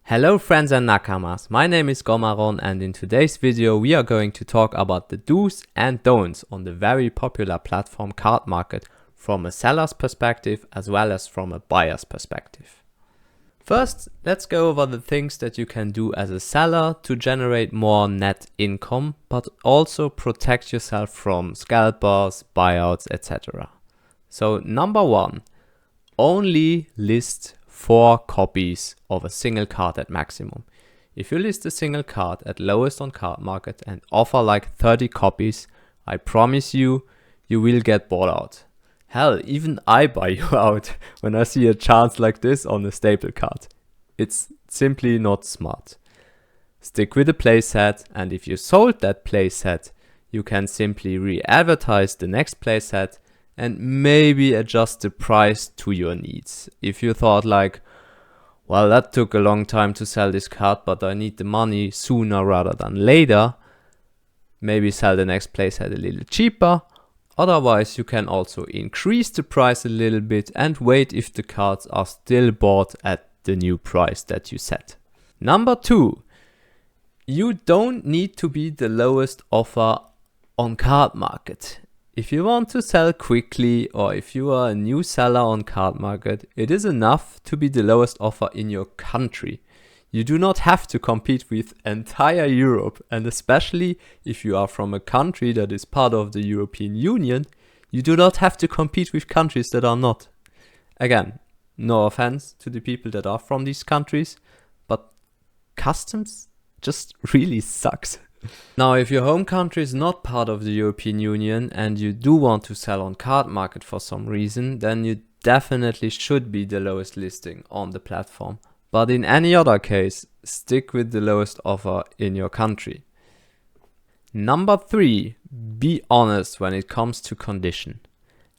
Hello friends and nakamas, my name is Gomaron and in today's video we are going to talk about the do's and don'ts on the very popular platform Cardmarket from a seller's perspective as well as from a buyer's perspective. First, let's go over the things that you can do as a seller to generate more net income, but also protect yourself from scalpers, buyouts, etc. So number one, only list 4 copies of a single card at maximum. If you list a single card at lowest on Cardmarket and offer like 30 copies, I promise you, you will get bought out. Hell, even I buy you out when I see a chance like this on a staple card. It's simply not smart. Stick with the playset, and if you sold that playset, you can simply re-advertise the next playset and maybe adjust the price to your needs. If you thought like, well, that took a long time to sell this card, but I need the money sooner rather than later, maybe sell the next playset a little cheaper. Otherwise, you can also increase the price a little bit and wait if the cards are still bought at the new price that you set. Number 2, you don't need to be the lowest offer on Cardmarket. If you want to sell quickly or if you are a new seller on Cardmarket, it is enough to be the lowest offer in your country. You do not have to compete with entire Europe, and especially if you are from a country that is part of the European Union, you do not have to compete with countries that are not. Again, no offense to the people that are from these countries, but customs just really sucks. Now, if your home country is not part of the European Union and you do want to sell on Cardmarket for some reason, then you definitely should be the lowest listing on the platform. But in any other case, stick with the lowest offer in your country. Number 3, be honest when it comes to condition.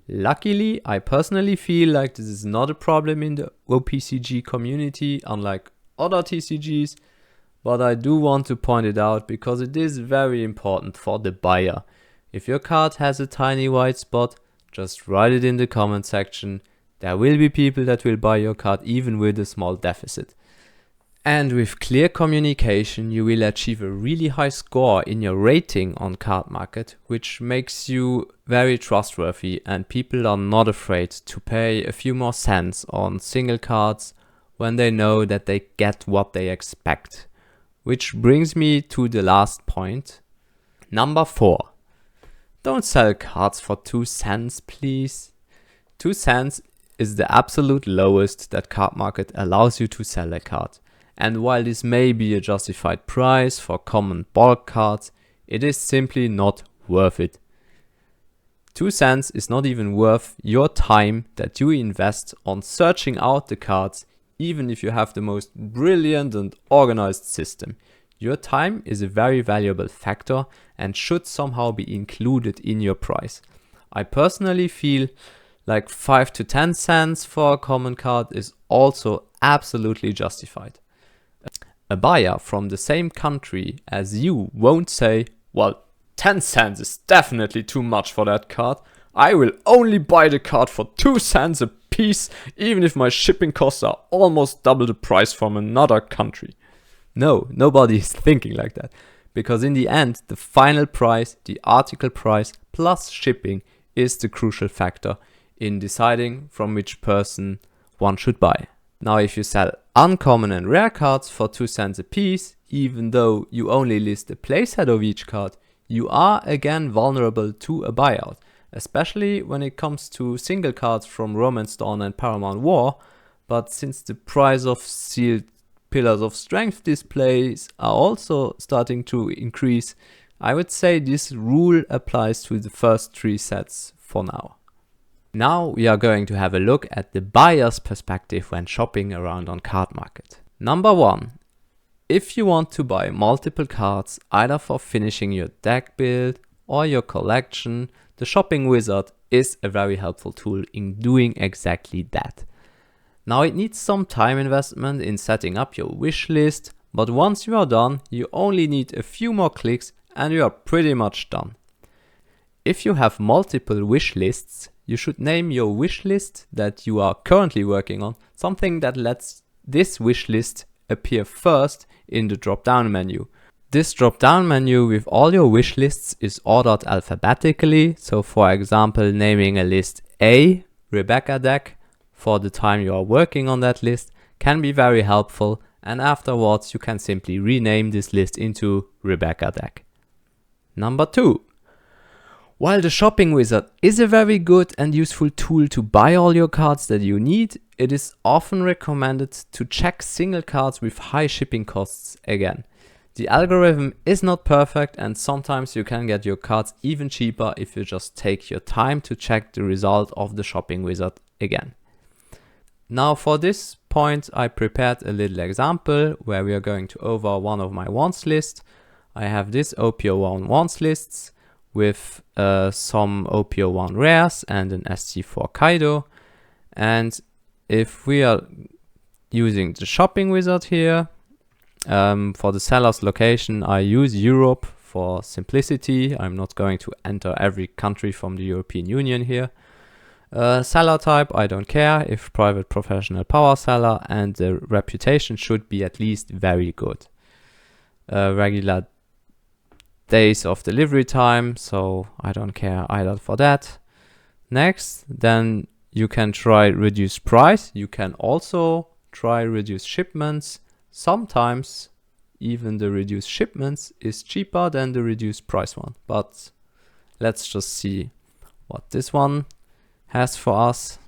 Luckily, I personally feel like this is not a problem in the OPCG community, unlike other TCGs. But I do want to point it out because it is very important for the buyer. If your card has a tiny white spot, just write it in the comment section. There will be people that will buy your card even with a small deficit. And with clear communication, you will achieve a really high score in your rating on Cardmarket, which makes you very trustworthy and people are not afraid to pay a few more cents on single cards when they know that they get what they expect. Which brings me to the last point. Number 4. Don't sell cards for 2 cents, please. 2 cents is the absolute lowest that Cardmarket allows you to sell a card. And while this may be a justified price for common bulk cards, it is simply not worth it. 2 cents is not even worth your time that you invest on searching out the cards, even if you have the most brilliant and organized system. Your time is a very valuable factor and should somehow be included in your price. I personally feel like 5 to 10 cents for a common card is also absolutely justified. A buyer from the same country as you won't say, well, 10 cents is definitely too much for that card. I will only buy the card for 2 cents a piece, even if my shipping costs are almost double the price from another country. No, nobody is thinking like that. Because in the end, the final price, the article price plus shipping is the crucial factor in deciding from which person one should buy. Now, if you sell uncommon and rare cards for 2 cents a piece, even though you only list the playset of each card, you are again vulnerable to a buyout. Especially when it comes to single cards from Romance Dawn and Paramount War, but since the price of sealed Pillars of Strength displays are also starting to increase, I would say this rule applies to the first 3 sets for now. Now we are going to have a look at the buyer's perspective when shopping around on Cardmarket. Number 1. If you want to buy multiple cards either for finishing your deck build or your collection, the shopping wizard is a very helpful tool in doing exactly that. Now it needs some time investment in setting up your wish list, but once you are done, you only need a few more clicks and you are pretty much done. If you have multiple wish lists, you should name your wish list that you are currently working on something that lets this wish list appear first in the drop-down menu. This drop-down menu with all your wish lists is ordered alphabetically. So for example, naming a list A, Rebecca deck, for the time you are working on that list can be very helpful, and afterwards you can simply rename this list into Rebecca deck. Number 2. While the shopping wizard is a very good and useful tool to buy all your cards that you need, it is often recommended to check single cards with high shipping costs again. The algorithm is not perfect, and sometimes you can get your cards even cheaper if you just take your time to check the result of the shopping wizard again. Now for this point I prepared a little example where we are going to over one of my wants list. I have this OPO1 wants lists with some OPO1 rares and an SC4 Kaido, and if we are using the shopping wizard here, for the seller's location, I use Europe for simplicity. I'm not going to enter every country from the European Union here. Seller type, I don't care, if private professional power seller, and the reputation should be at least very good. Regular days of delivery time, so I don't care either for that. Next, then you can try reduce price. You can also try reduce shipments. Sometimes even the reduced shipments is cheaper than the reduced price one, but let's just see what this one has for us.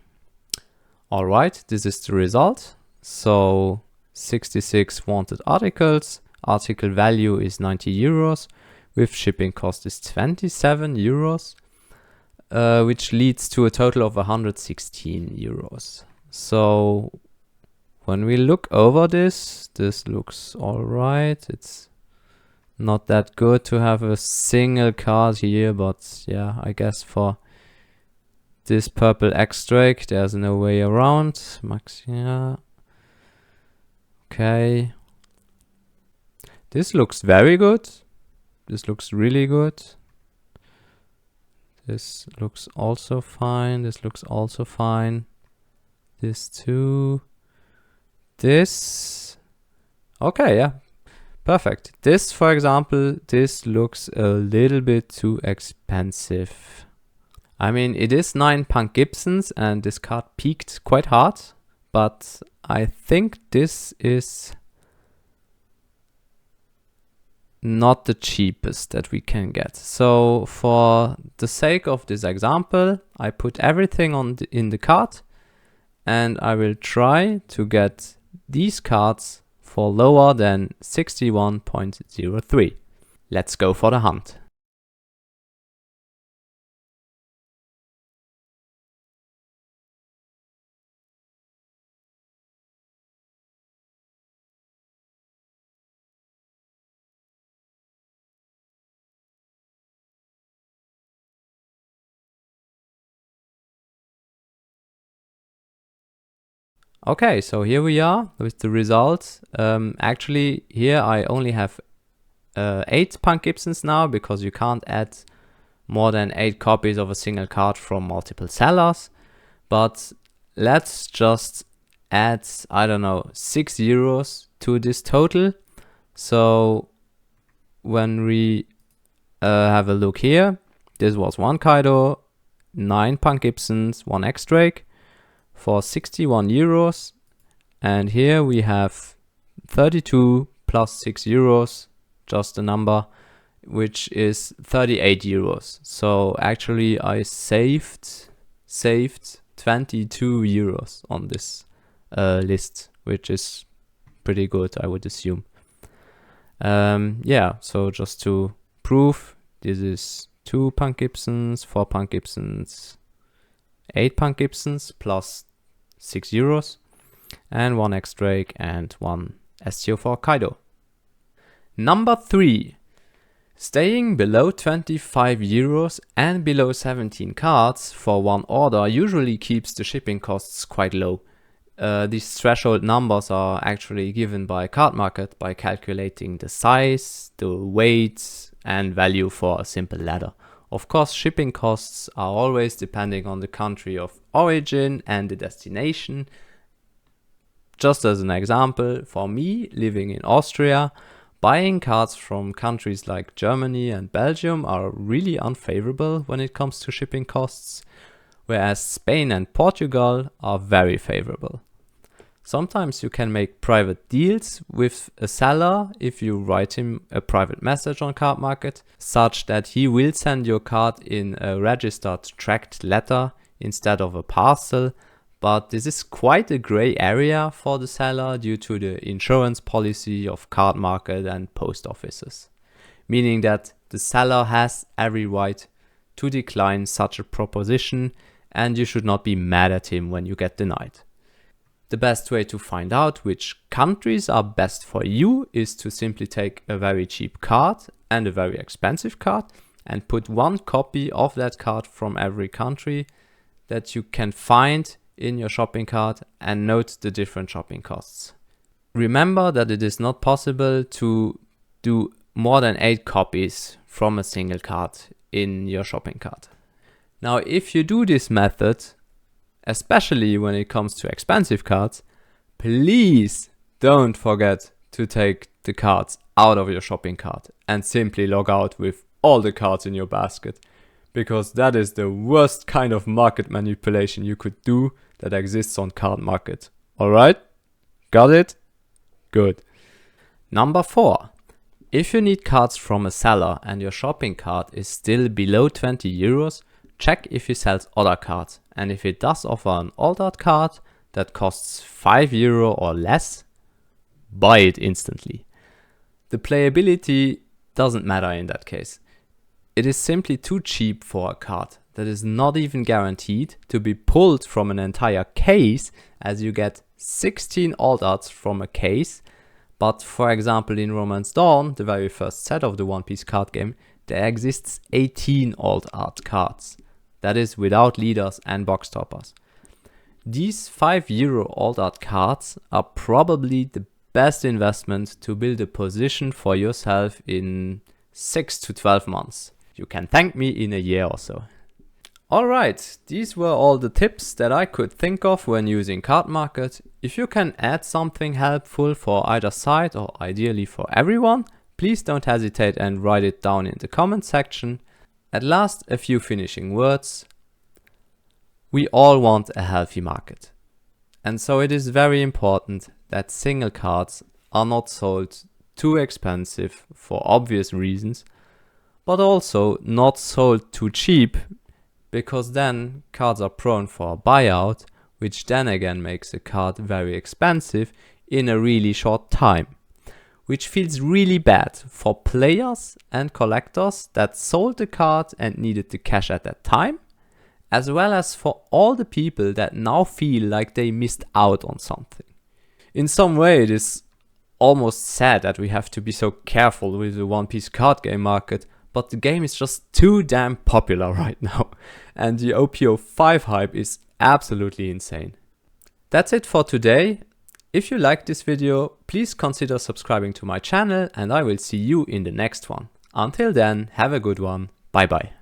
All right, this is the result. So 66 wanted articles, article value is 90 euros, with shipping cost is 27 euros, which leads to a total of 116 euros. So when we look over this looks all right. It's not that good to have a single card here, but yeah, I guess for this purple X-Drake, there's no way around. Max, yeah. Okay. This looks very good. This looks really good. This looks also fine. This looks also fine. This too. This, okay, yeah, perfect. This, for example, this looks a little bit too expensive. I mean, it is 9 Punk Gibsons and this card peaked quite hard, but I think this is not the cheapest that we can get. So for the sake of this example, I put everything in the cart, and I will try to get these cards for lower than 61.03. Let's go for the hunt. Okay, so here we are with the results. Actually, here I only have 8 Punk Gibsons now, because you can't add more than 8 copies of a single card from multiple sellers. But let's just add, I don't know, 6 euros to this total. So when we have a look here, this was 1 Kaido, 9 Punk Gibsons, 1 X-Drake for 61 euros. And here we have 32 plus 6 euros, just a number, which is 38 euros. So actually I saved 22 euros on this list, which is pretty good, I would assume. Yeah, so just to prove, this is 2 Punk Gibsons, 4 Punk Gibsons, 8 Punk Gibsons plus 6 euros, and 1 X-Drake and 1 STO4 Kaido. Number 3. Staying below 25 euros and below 17 cards for one order usually keeps the shipping costs quite low. These threshold numbers are actually given by cardmarket by calculating the size, the weight and value for a simple ladder. Of course, shipping costs are always depending on the country of origin and the destination. Just as an example, for me, living in Austria, buying cards from countries like Germany and Belgium are really unfavorable when it comes to shipping costs, whereas Spain and Portugal are very favorable. Sometimes you can make private deals with a seller if you write him a private message on cardmarket, such that he will send your card in a registered tracked letter instead of a parcel. But this is quite a gray area for the seller due to the insurance policy of cardmarket and post offices, meaning that the seller has every right to decline such a proposition, and you should not be mad at him when you get denied. The best way to find out which countries are best for you is to simply take a very cheap card and a very expensive card and put one copy of that card from every country that you can find in your shopping cart and note the different shopping costs. Remember that it is not possible to do more than 8 copies from a single card in your shopping cart. Now, if you do this method, especially when it comes to expensive cards, please don't forget to take the cards out of your shopping cart and simply log out with all the cards in your basket, because that is the worst kind of market manipulation you could do that exists on cardmarket. Alright? Got it? Good. Number 4. If you need cards from a seller and your shopping cart is still below 20 euros, check if he sells other cards, and if he does offer an altered card that costs 5 euro or less, buy it instantly. The playability doesn't matter in that case. It is simply too cheap for a card that is not even guaranteed to be pulled from an entire case, as you get 16 altereds from a case, but for example in Romance Dawn, the very first set of the One Piece card game, there exists 18 altered cards. That is without leaders and box toppers. These 5 euro altered cards are probably the best investment to build a position for yourself in 6 to 12 months. You can thank me in a year or so. Alright, these were all the tips that I could think of when using cardmarket. If you can add something helpful for either side or ideally for everyone, please don't hesitate and write it down in the comment section. At last, a few finishing words. We all want a healthy market. And so it is very important that single cards are not sold too expensive for obvious reasons, but also not sold too cheap, because then cards are prone for a buyout, which then again makes a card very expensive in a really short time, which feels really bad for players and collectors that sold the card and needed the cash at that time, as well as for all the people that now feel like they missed out on something. In some way, it is almost sad that we have to be so careful with the One Piece card game market, but the game is just too damn popular right now, and the OPO 5 hype is absolutely insane. That's it for today. If you liked this video, please consider subscribing to my channel, and I will see you in the next one. Until then, have a good one. Bye bye.